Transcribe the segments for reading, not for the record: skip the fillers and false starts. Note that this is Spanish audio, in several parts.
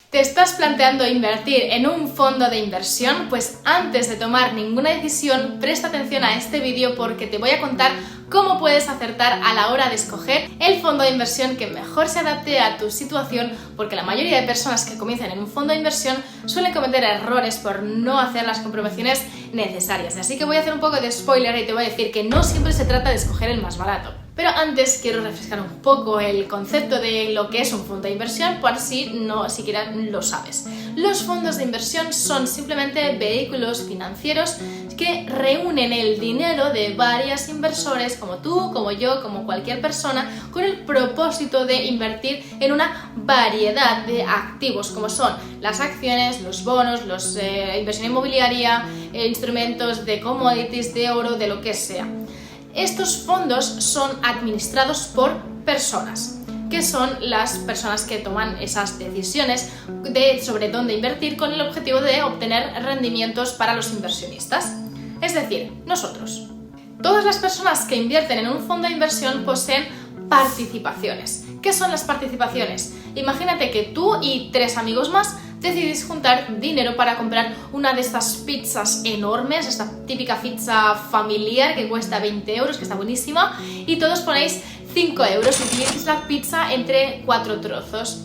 ¿Te estás planteando invertir en un fondo de inversión? Pues antes de tomar ninguna decisión, presta atención a este vídeo porque te voy a contar cómo puedes acertar a la hora de escoger el fondo de inversión que mejor se adapte a tu situación, porque la mayoría de personas que comienzan en un fondo de inversión suelen cometer errores por no hacer las comprobaciones necesarias. Así que voy a hacer un poco de spoiler y te voy a decir que no siempre se trata de escoger el más barato. Pero antes quiero refrescar un poco el concepto de lo que es un fondo de inversión, por si no siquiera lo sabes. Los fondos de inversión son simplemente vehículos financieros que reúnen el dinero de varios inversores, como tú, como yo, como cualquier persona, con el propósito de invertir en una variedad de activos, como son las acciones, los bonos, inversión inmobiliaria, instrumentos de commodities, de oro, de lo que sea. Estos fondos son administrados por personas, que son las personas que toman esas decisiones sobre dónde invertir con el objetivo de obtener rendimientos para los inversionistas. Es decir, nosotros. Todas las personas que invierten en un fondo de inversión poseen participaciones. ¿Qué son las participaciones? Imagínate que tú y 3 amigos más decidís juntar dinero para comprar una de estas pizzas enormes, esta típica pizza familiar que cuesta 20 euros, que está buenísima, y todos ponéis 5 euros y dividís la pizza entre 4 trozos.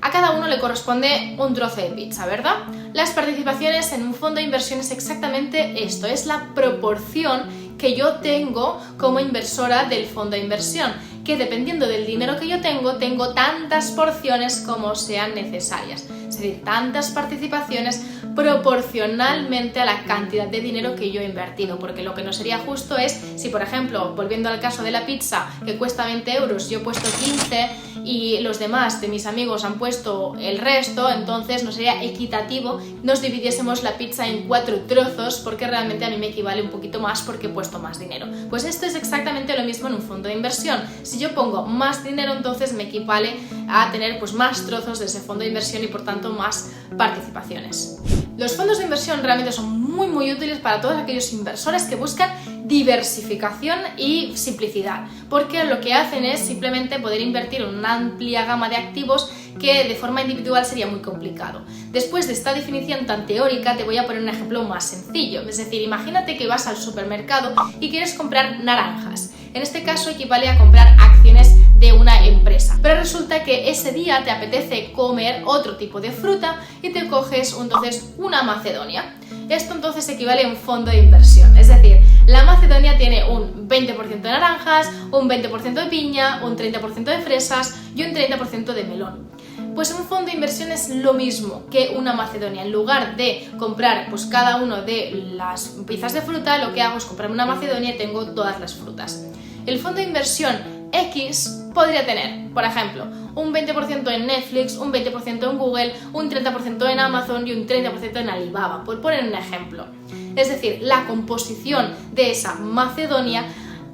A cada uno le corresponde un trozo de pizza, ¿verdad? Las participaciones en un fondo de inversión es exactamente esto, es la proporción que yo tengo como inversora del fondo de inversión, que dependiendo del dinero que yo tengo tantas porciones como sean necesarias. Es decir, tantas participaciones proporcionalmente a la cantidad de dinero que yo he invertido, porque lo que no sería justo es si, por ejemplo, volviendo al caso de la pizza que cuesta 20 euros, yo he puesto 15 y los demás de mis amigos han puesto el resto, entonces no sería equitativo nos dividiésemos la pizza en 4 trozos, porque realmente a mí me equivale un poquito más porque he puesto más dinero. Pues esto es exactamente lo mismo en un fondo de inversión. Si yo pongo más dinero, entonces me equivale a tener pues más trozos de ese fondo de inversión y por tanto más participaciones. Los fondos de inversión realmente son muy útiles para todos aquellos inversores que buscan diversificación y simplicidad, porque lo que hacen es simplemente poder invertir en una amplia gama de activos que de forma individual sería muy complicado. Después de esta definición tan teórica te voy a poner un ejemplo más sencillo, es decir, imagínate que vas al supermercado y quieres comprar naranjas. En este caso equivale a comprar acciones de una empresa, pero resulta que ese día te apetece comer otro tipo de fruta y te coges entonces una macedonia. Esto entonces equivale a un fondo de inversión, es decir, la macedonia tiene un 20% de naranjas, un 20% de piña, un 30% de fresas y un 30% de melón. Pues un fondo de inversión es lo mismo que una macedonia. En lugar de comprar pues cada uno de las piezas de fruta, lo que hago es comprarme una macedonia y tengo todas las frutas. El fondo de inversión X podría tener, por ejemplo, un 20% en Netflix, un 20% en Google, un 30% en Amazon y un 30% en Alibaba, por poner un ejemplo. Es decir, la composición de esa macedonia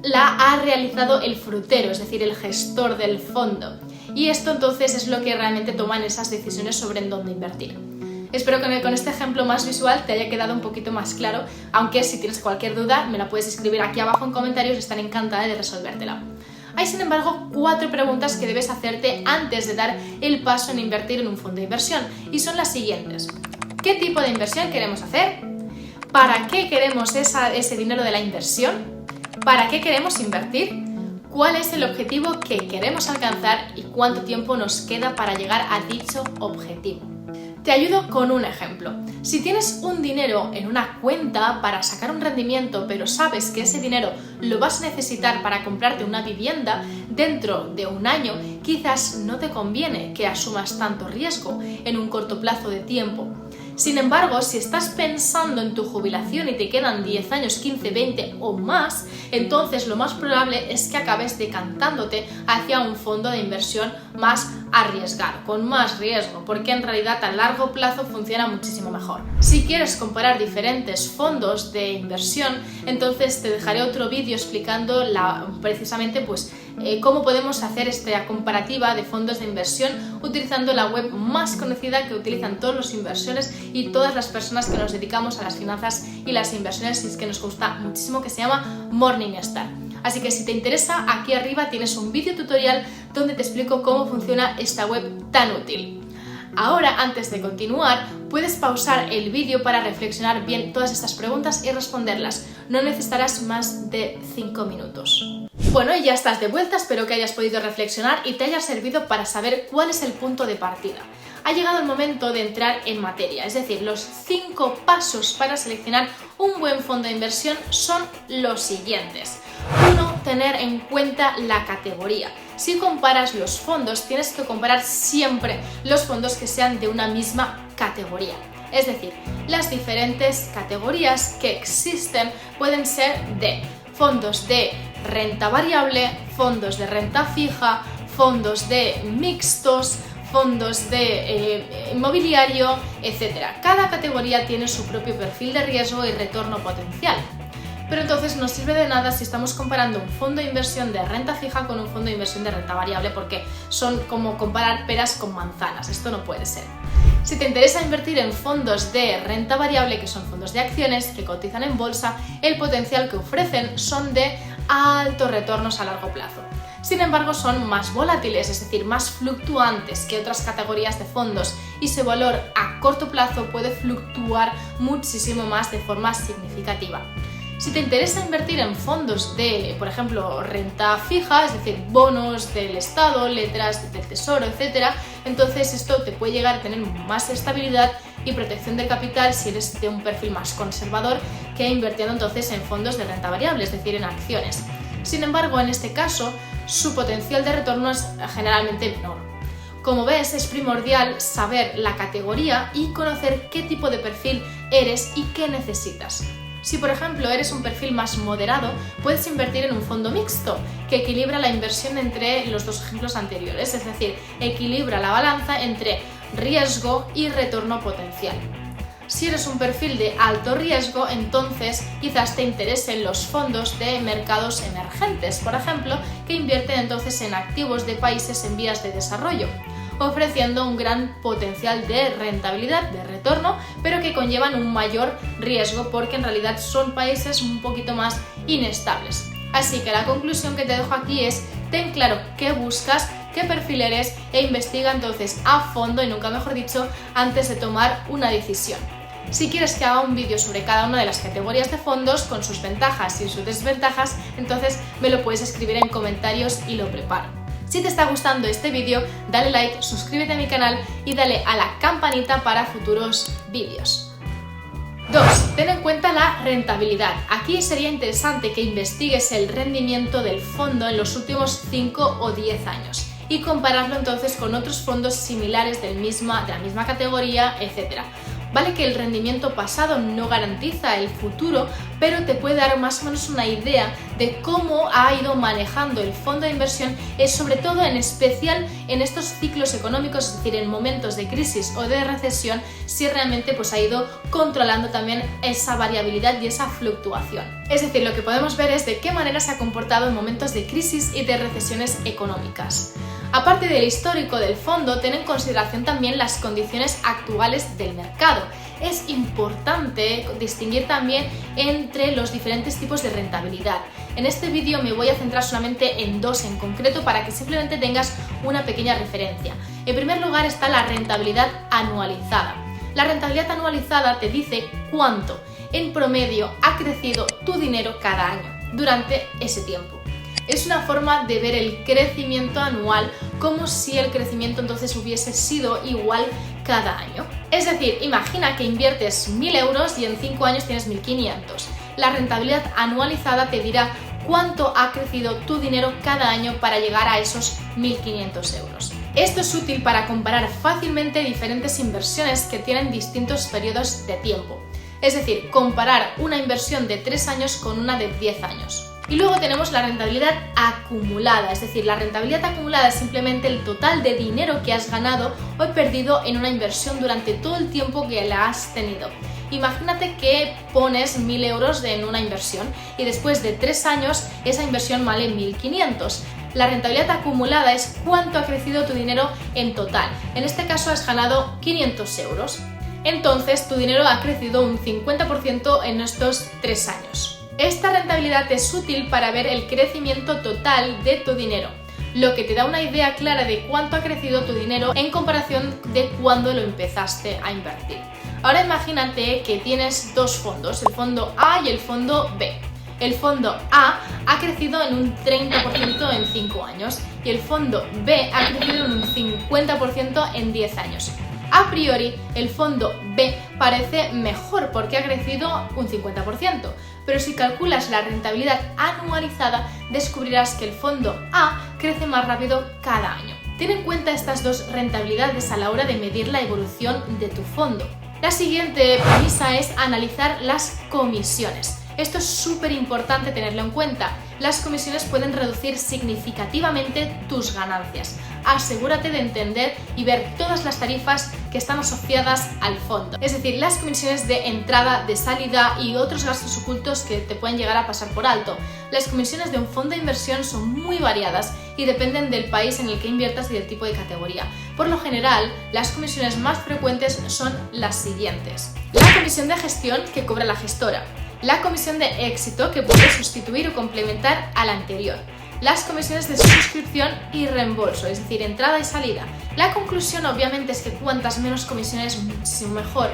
la ha realizado el frutero, es decir, el gestor del fondo. Y esto entonces es lo que realmente toman esas decisiones sobre en dónde invertir. Espero que con este ejemplo más visual te haya quedado un poquito más claro, aunque si tienes cualquier duda me la puedes escribir aquí abajo en comentarios y estaré encantada de resolvértela. Hay, sin embargo, 4 preguntas que debes hacerte antes de dar el paso en invertir en un fondo de inversión, y son las siguientes. ¿Qué tipo de inversión queremos hacer? ¿Para qué queremos ese dinero de la inversión? ¿Para qué queremos invertir? ¿Cuál es el objetivo que queremos alcanzar y cuánto tiempo nos queda para llegar a dicho objetivo? Te ayudo con un ejemplo. Si tienes un dinero en una cuenta para sacar un rendimiento, pero sabes que ese dinero lo vas a necesitar para comprarte una vivienda dentro de un año, quizás no te conviene que asumas tanto riesgo en un corto plazo de tiempo. Sin embargo, si estás pensando en tu jubilación y te quedan 10 años, 15, 20 o más, entonces lo más probable es que acabes decantándote hacia un fondo de inversión más arriesgado, con más riesgo, porque en realidad a largo plazo funciona muchísimo mejor. Si quieres comparar diferentes fondos de inversión, entonces te dejaré otro vídeo explicando precisamente pues cómo podemos hacer esta comparativa de fondos de inversión utilizando la web más conocida que utilizan todos los inversores y todas las personas que nos dedicamos a las finanzas y las inversiones, y es que nos gusta muchísimo, que se llama Morningstar. Así que si te interesa, aquí arriba tienes un vídeo tutorial donde te explico cómo funciona esta web tan útil. Ahora, antes de continuar, puedes pausar el vídeo para reflexionar bien todas estas preguntas y responderlas. No necesitarás más de 5 minutos. Bueno, y ya estás de vuelta, espero que hayas podido reflexionar y te haya servido para saber cuál es el punto de partida. Ha llegado el momento de entrar en materia, es decir, los 5 pasos para seleccionar un buen fondo de inversión son los siguientes. 1. Tener en cuenta la categoría. Si comparas los fondos, tienes que comparar siempre los fondos que sean de una misma categoría. Es decir, las diferentes categorías que existen pueden ser de fondos de renta variable, fondos de renta fija, fondos de mixtos, fondos de inmobiliario, etc. Cada categoría tiene su propio perfil de riesgo y retorno potencial. Pero entonces no sirve de nada si estamos comparando un fondo de inversión de renta fija con un fondo de inversión de renta variable, porque son como comparar peras con manzanas. Esto no puede ser. Si te interesa invertir en fondos de renta variable, que son fondos de acciones que cotizan en bolsa, el potencial que ofrecen son de altos retornos a largo plazo. Sin embargo, son más volátiles, es decir, más fluctuantes que otras categorías de fondos y su valor a corto plazo puede fluctuar muchísimo más de forma significativa. Si te interesa invertir en fondos de, por ejemplo, renta fija, es decir, bonos del Estado, letras del Tesoro, etc., entonces esto te puede llegar a tener más estabilidad y protección del capital si eres de un perfil más conservador que invirtiendo entonces en fondos de renta variable, es decir, en acciones. Sin embargo, en este caso, su potencial de retorno es generalmente menor. Como ves, es primordial saber la categoría y conocer qué tipo de perfil eres y qué necesitas. Si, por ejemplo, eres un perfil más moderado, puedes invertir en un fondo mixto, que equilibra la inversión entre los dos ejemplos anteriores, es decir, equilibra la balanza entre riesgo y retorno potencial. Si eres un perfil de alto riesgo, entonces quizás te interesen los fondos de mercados emergentes, por ejemplo, que invierten entonces en activos de países en vías de desarrollo, ofreciendo un gran potencial de rentabilidad, de retorno, pero que conllevan un mayor riesgo porque en realidad son países un poquito más inestables. Así que la conclusión que te dejo aquí es: ten claro qué buscas, qué perfil eres e investiga entonces a fondo, y nunca mejor dicho, antes de tomar una decisión. Si quieres que haga un vídeo sobre cada una de las categorías de fondos, con sus ventajas y sus desventajas, entonces me lo puedes escribir en comentarios y lo preparo. Si te está gustando este vídeo, dale like, suscríbete a mi canal y dale a la campanita para futuros vídeos. 2. Ten en cuenta la rentabilidad. Aquí sería interesante que investigues el rendimiento del fondo en los últimos 5 o 10 años y compararlo entonces con otros fondos similares de la misma categoría, etc. Vale que el rendimiento pasado no garantiza el futuro, pero te puede dar más o menos una idea de cómo ha ido manejando el fondo de inversión, sobre todo en especial en estos ciclos económicos, es decir, en momentos de crisis o de recesión, si realmente ha ido controlando también esa variabilidad y esa fluctuación. Es decir, lo que podemos ver es de qué manera se ha comportado en momentos de crisis y de recesiones económicas. Aparte del histórico del fondo, ten en consideración también las condiciones actuales del mercado. Es importante distinguir también entre los diferentes tipos de rentabilidad. En este vídeo me voy a centrar solamente en 2 en concreto para que simplemente tengas una pequeña referencia. En primer lugar está la rentabilidad anualizada. La rentabilidad anualizada te dice cuánto en promedio ha crecido tu dinero cada año durante ese tiempo. Es una forma de ver el crecimiento anual como si el crecimiento entonces hubiese sido igual cada año. Es decir, imagina que inviertes 1.000 euros y en 5 años tienes 1.500. La rentabilidad anualizada te dirá cuánto ha crecido tu dinero cada año para llegar a esos 1.500 euros. Esto es útil para comparar fácilmente diferentes inversiones que tienen distintos periodos de tiempo. Es decir, comparar una inversión de 3 años con una de 10 años. Y luego tenemos la rentabilidad acumulada, es decir, la rentabilidad acumulada es simplemente el total de dinero que has ganado o perdido en una inversión durante todo el tiempo que la has tenido. Imagínate que pones 1.000 euros en una inversión y después de 3 años esa inversión vale 1.500. La rentabilidad acumulada es cuánto ha crecido tu dinero en total. En este caso has ganado 500 euros. Entonces tu dinero ha crecido un 50% en estos 3 años. Esta rentabilidad es útil para ver el crecimiento total de tu dinero. lo que te da una idea clara de cuánto ha crecido tu dinero en comparación de cuando lo empezaste a invertir. Ahora imagínate que tienes dos fondos, el fondo A y el fondo B. El fondo A ha crecido en un 30% en 5 años y el fondo B ha crecido en un 50% en 10 años. A priori, el fondo B parece mejor porque ha crecido un 50%, pero si calculas la rentabilidad anualizada, descubrirás que el fondo A crece más rápido cada año. Ten en cuenta estas dos rentabilidades a la hora de medir la evolución de tu fondo. La siguiente premisa es analizar las comisiones. Esto es súper importante tenerlo en cuenta. Las comisiones pueden reducir significativamente tus ganancias. Asegúrate de entender y ver todas las tarifas que están asociadas al fondo. Es decir, las comisiones de entrada, de salida y otros gastos ocultos que te pueden llegar a pasar por alto. Las comisiones de un fondo de inversión son muy variadas y dependen del país en el que inviertas y del tipo de categoría. Por lo general, las comisiones más frecuentes son las siguientes. La comisión de gestión que cobra la gestora. La comisión de éxito que puede sustituir o complementar a la anterior. Las comisiones de suscripción y reembolso, es decir, entrada y salida. La conclusión obviamente es que cuantas menos comisiones, muchísimo mejor.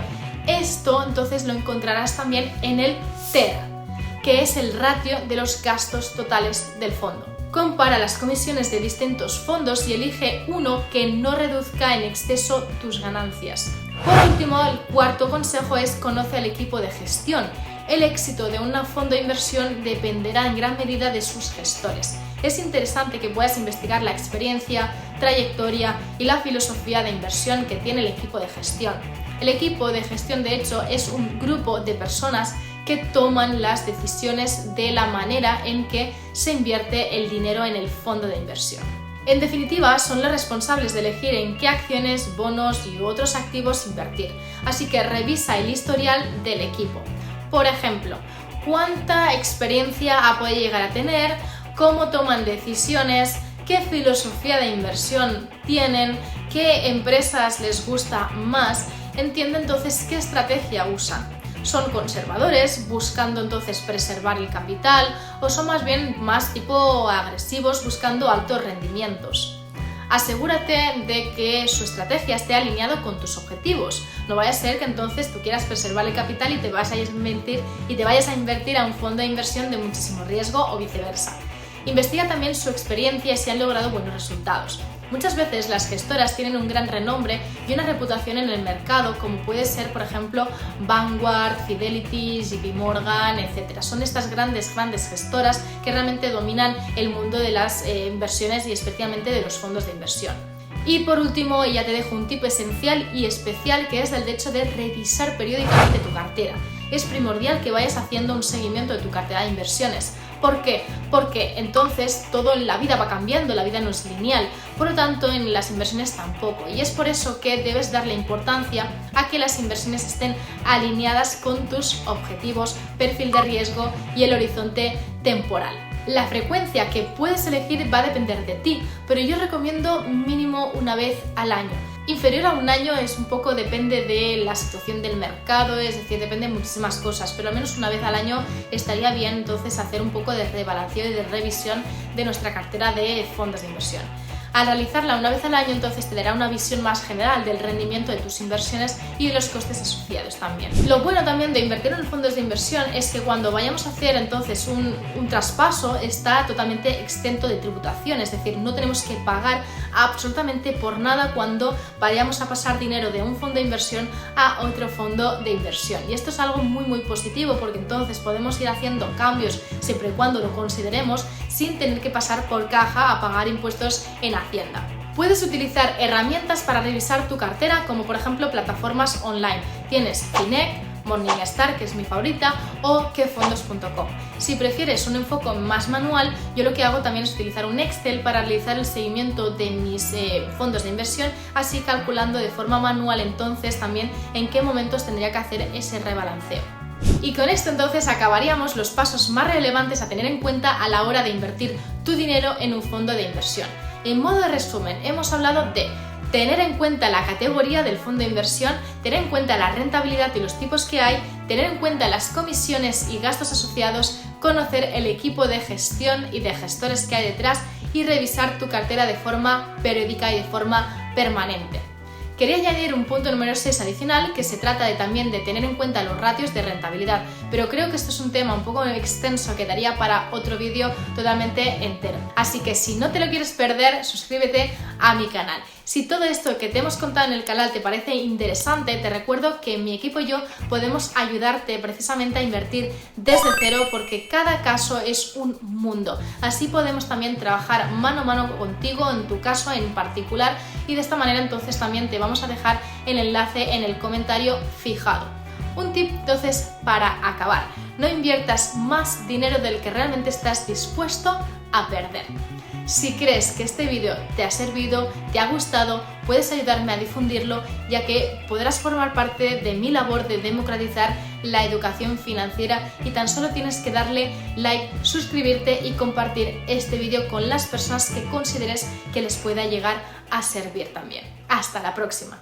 Esto entonces lo encontrarás también en el TER, que es el ratio de los gastos totales del fondo. Compara las comisiones de distintos fondos y elige uno que no reduzca en exceso tus ganancias. Por último, el cuarto consejo es conoce al equipo de gestión. El éxito de un fondo de inversión dependerá en gran medida de sus gestores. Es interesante que puedas investigar la experiencia, trayectoria y la filosofía de inversión que tiene el equipo de gestión. El equipo de gestión, de hecho, es un grupo de personas que toman las decisiones de la manera en que se invierte el dinero en el fondo de inversión. En definitiva, son los responsables de elegir en qué acciones, bonos y otros activos invertir, así que revisa el historial del equipo. Por ejemplo, cuánta experiencia puede llegar a tener, cómo toman decisiones, qué filosofía de inversión tienen, qué empresas les gusta más, entiende entonces qué estrategia usan. ¿Son conservadores, buscando entonces preservar el capital, o son más tipo agresivos, buscando altos rendimientos? Asegúrate de que su estrategia esté alineada con tus objetivos. No vaya a ser que entonces tú quieras preservar el capital y te vayas a invertir a un fondo de inversión de muchísimo riesgo o viceversa. Investiga también su experiencia y si han logrado buenos resultados. Muchas veces las gestoras tienen un gran renombre y una reputación en el mercado, como puede ser, por ejemplo, Vanguard, Fidelity, JP Morgan, etc. Son estas grandes gestoras que realmente dominan el mundo de las inversiones y especialmente de los fondos de inversión. Y por último, ya te dejo un tip esencial y especial, que es el hecho de revisar periódicamente tu cartera. Es primordial que vayas haciendo un seguimiento de tu cartera de inversiones. ¿Por qué? Porque entonces todo en la vida va cambiando, la vida no es lineal, por lo tanto en las inversiones tampoco, y es por eso que debes darle importancia a que las inversiones estén alineadas con tus objetivos, perfil de riesgo y el horizonte temporal. La frecuencia que puedes elegir va a depender de ti, pero yo recomiendo mínimo una vez al año. Inferior a un año es un poco, depende de la situación del mercado, es decir, depende de muchísimas cosas, pero al menos una vez al año estaría bien entonces hacer un poco de rebalanceo y de revisión de nuestra cartera de fondos de inversión. Al realizarla una vez al año, entonces te dará una visión más general del rendimiento de tus inversiones y de los costes asociados también. Lo bueno también de invertir en fondos de inversión es que cuando vayamos a hacer entonces un traspaso está totalmente exento de tributación, es decir, no tenemos que pagar absolutamente por nada cuando vayamos a pasar dinero de un fondo de inversión a otro fondo de inversión. Y esto es algo muy positivo, porque entonces podemos ir haciendo cambios siempre y cuando lo consideremos sin tener que pasar por caja a pagar impuestos en Hacienda. Puedes utilizar herramientas para revisar tu cartera, como por ejemplo plataformas online. Tienes Finneg, Morningstar, que es mi favorita, o quefondos.com. Si prefieres un enfoque más manual, yo lo que hago también es utilizar un Excel para realizar el seguimiento de mis fondos de inversión, así calculando de forma manual entonces también en qué momentos tendría que hacer ese rebalanceo. Y con esto entonces acabaríamos los pasos más relevantes a tener en cuenta a la hora de invertir tu dinero en un fondo de inversión. En modo de resumen, hemos hablado de tener en cuenta la categoría del fondo de inversión, tener en cuenta la rentabilidad y los tipos que hay, tener en cuenta las comisiones y gastos asociados, conocer el equipo de gestión y de gestores que hay detrás y revisar tu cartera de forma periódica y de forma permanente. Quería añadir un punto número 6 adicional, que se trata también de tener en cuenta los ratios de rentabilidad, pero creo que esto es un tema un poco extenso que daría para otro vídeo totalmente entero. Así que si no te lo quieres perder, suscríbete a mi canal. Si todo esto que te hemos contado en el canal te parece interesante, te recuerdo que mi equipo y yo podemos ayudarte precisamente a invertir desde cero, porque cada caso es un mundo. Así podemos también trabajar mano a mano contigo, en tu caso en particular, y de esta manera entonces también te vamos a dejar el enlace en el comentario fijado. Un tip entonces para acabar: no inviertas más dinero del que realmente estás dispuesto a perder. Si crees que este vídeo te ha servido, te ha gustado, puedes ayudarme a difundirlo, ya que podrás formar parte de mi labor de democratizar la educación financiera, y tan solo tienes que darle like, suscribirte y compartir este vídeo con las personas que consideres que les pueda llegar a servir también. Hasta la próxima.